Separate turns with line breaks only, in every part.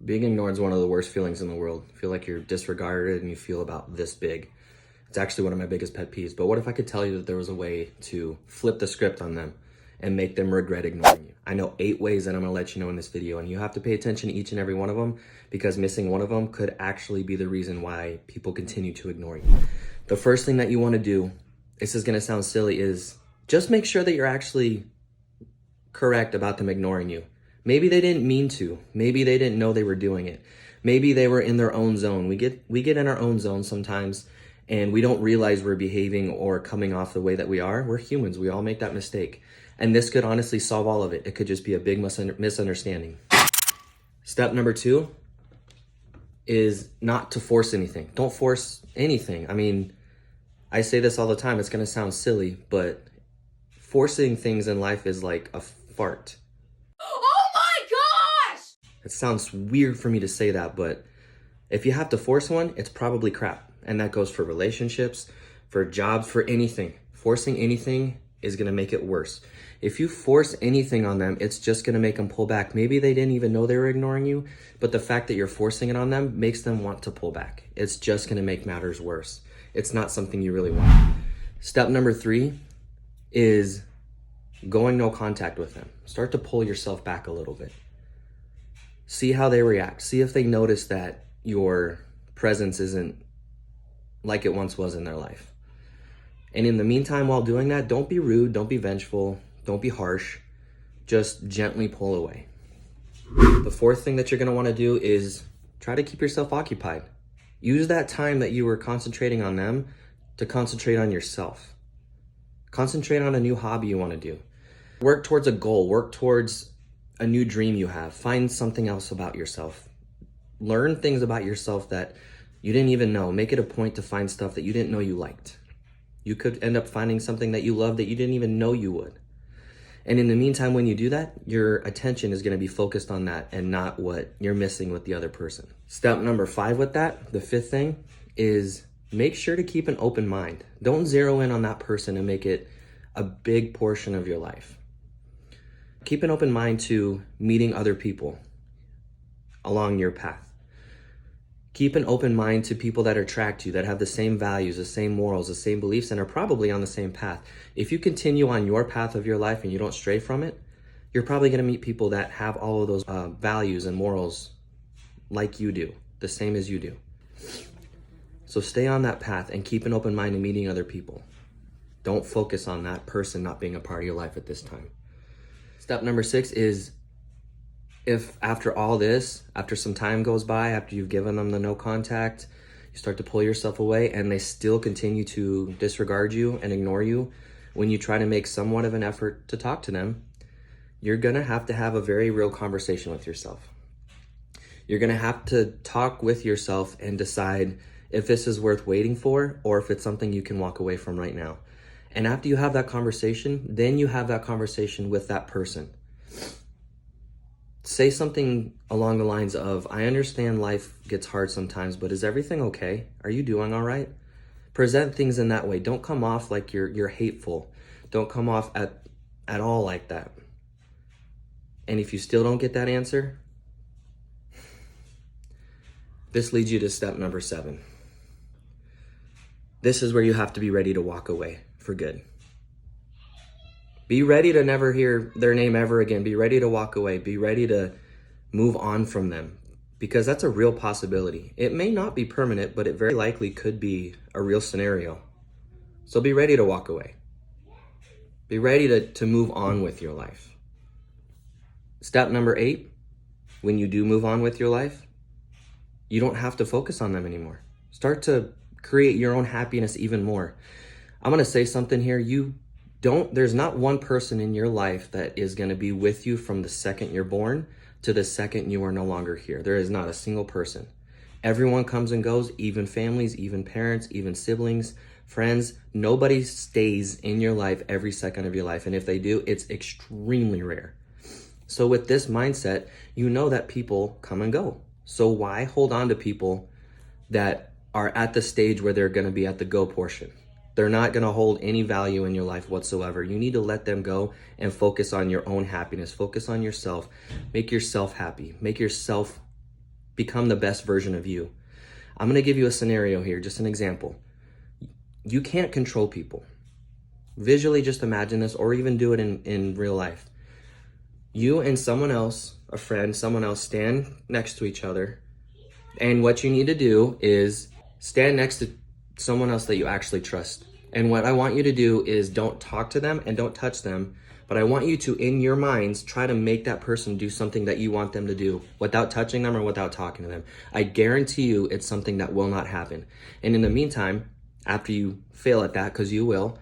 Being ignored is one of the worst feelings in the world. Feel like you're disregarded and you feel about this big. It's actually one of my biggest pet peeves. But what if I could tell you that there was a way to flip the script on them and make them regret ignoring you? I know 8 ways that I'm gonna let you know in this video, and you have to pay attention to each and every one of them, because missing one of them could actually be the reason why people continue to ignore you. The first thing that you wanna do, this is gonna sound silly, is just make sure that you're actually correct about them ignoring you. Maybe they didn't mean to. Maybe they didn't know they were doing it. Maybe they were in their own zone. We get in our own zone sometimes, and we don't realize we're behaving or coming off the way that we are. We're humans. We all make that mistake. And this could honestly solve all of it. It could just be a big misunderstanding. Step number 2 is not to force anything. Don't force anything. I mean, I say this all the time. It's going to sound silly, but forcing things in life is like a fart. It sounds weird for me to say that, but if you have to force one, it's probably crap. And that goes for relationships, for jobs, for anything. Forcing anything is gonna make it worse. If you force anything on them, it's just gonna make them pull back. Maybe they didn't even know they were ignoring you, but the fact that you're forcing it on them makes them want to pull back. It's just gonna make matters worse. It's not something you really want. Step number 3 is going no contact with them. Start to pull yourself back a little bit. See how they react. See if they notice that your presence isn't like it once was in their life. And in the meantime, while doing that, don't be rude, don't be vengeful, don't be harsh. Just gently pull away. The 4th thing that you're gonna wanna do is try to keep yourself occupied. Use that time that you were concentrating on them to concentrate on yourself. Concentrate on a new hobby you wanna do. Work towards a goal, work towards a new dream you have. Find something else about yourself. Learn things about yourself that you didn't even know. Make it a point to find stuff that you didn't know you liked. You could end up finding something that you love that you didn't even know you would. And in the meantime, when you do that, your attention is gonna be focused on that and not what you're missing with the other person. Step number 5 with that, the 5th thing, is make sure to keep an open mind. Don't zero in on that person and make it a big portion of your life. Keep an open mind to meeting other people along your path. Keep an open mind to people that attract you, that have the same values, the same morals, the same beliefs, and are probably on the same path. If you continue on your path of your life and you don't stray from it, you're probably going to meet people that have all of those values and morals like you do, the same as you do. So stay on that path and keep an open mind to meeting other people. Don't focus on that person not being a part of your life at this time. Step number 6 is, if after all this, after some time goes by, after you've given them the no contact, you start to pull yourself away and they still continue to disregard you and ignore you, when you try to make somewhat of an effort to talk to them, you're gonna have to have a very real conversation with yourself. You're gonna have to talk with yourself and decide if this is worth waiting for or if it's something you can walk away from right now. And after you have that conversation, then you have that conversation with that person. Say something along the lines of, I understand life gets hard sometimes, but is everything okay? Are you doing all right? Present things in that way. Don't come off like you're hateful. Don't come off at all like that. And if you still don't get that answer, this leads you to step number 7. This is where you have to be ready to walk away for good. Be ready to never hear their name ever again. Be ready to walk away. Be ready to move on from them, because that's a real possibility. It may not be permanent, but it very likely could be a real scenario. So be ready to walk away. Be ready to move on with your life. Step number 8, when you do move on with your life, you don't have to focus on them anymore. Start to create your own happiness even more. I'm gonna say something here. There's not one person in your life that is gonna be with you from the second you're born to the second you are no longer here. There is not a single person. Everyone comes and goes, even families, even parents, even siblings, friends. Nobody stays in your life every second of your life. And if they do, it's extremely rare. So with this mindset, you know that people come and go. So why hold on to people that are at the stage where they're gonna be at the go portion? They're not gonna hold any value in your life whatsoever. You need to let them go and focus on your own happiness. Focus on yourself. Make yourself happy. Make yourself become the best version of you. I'm gonna give you a scenario here, just an example. You can't control people. Visually just imagine this, or even do it in real life. You and someone else, a friend, someone else, stand next to each other. And what you need to do is stand next to someone else that you actually trust. And what I want you to do is don't talk to them and don't touch them, but I want you to, in your minds, try to make that person do something that you want them to do without touching them or without talking to them. I guarantee you it's something that will not happen. And in the meantime, after you fail at that, because you will,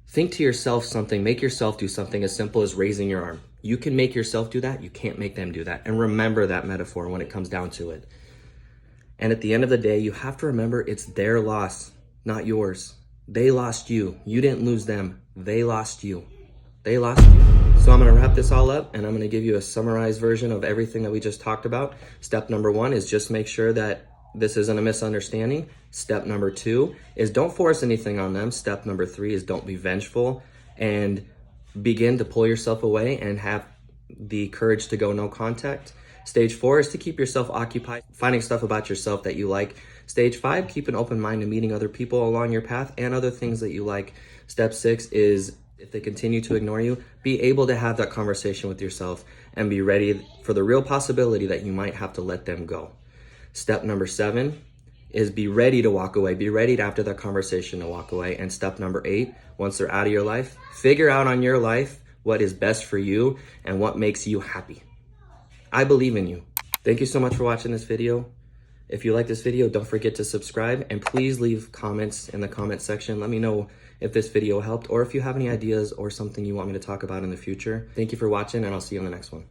think to yourself something, make yourself do something as simple as raising your arm. You can make yourself do that, you can't make them do that. And remember that metaphor when it comes down to it. And at the end of the day, you have to remember it's their loss, not yours. They lost you. You didn't lose them. They lost you. They lost you. So I'm going to wrap this all up, and I'm going to give you a summarized version of everything that we just talked about. Step number 1 is just make sure that this isn't a misunderstanding. Step number 2 is don't force anything on them. Step number 3 is don't be vengeful and begin to pull yourself away and have the courage to go no contact. Stage 4 is to keep yourself occupied, finding stuff about yourself that you like. Stage 5, keep an open mind to meeting other people along your path and other things that you like. Step 6 is, if they continue to ignore you, be able to have that conversation with yourself and be ready for the real possibility that you might have to let them go. Step number 7 is be ready to walk away. Be ready to, after that conversation, to walk away. And step number 8, once they're out of your life, figure out on your life what is best for you and what makes you happy. I believe in you. Thank you so much for watching this video. If you like this video, don't forget to subscribe, and please leave comments in the comment section. Let me know if this video helped or if you have any ideas or something you want me to talk about in the future. Thank you for watching, and I'll see you on the next one.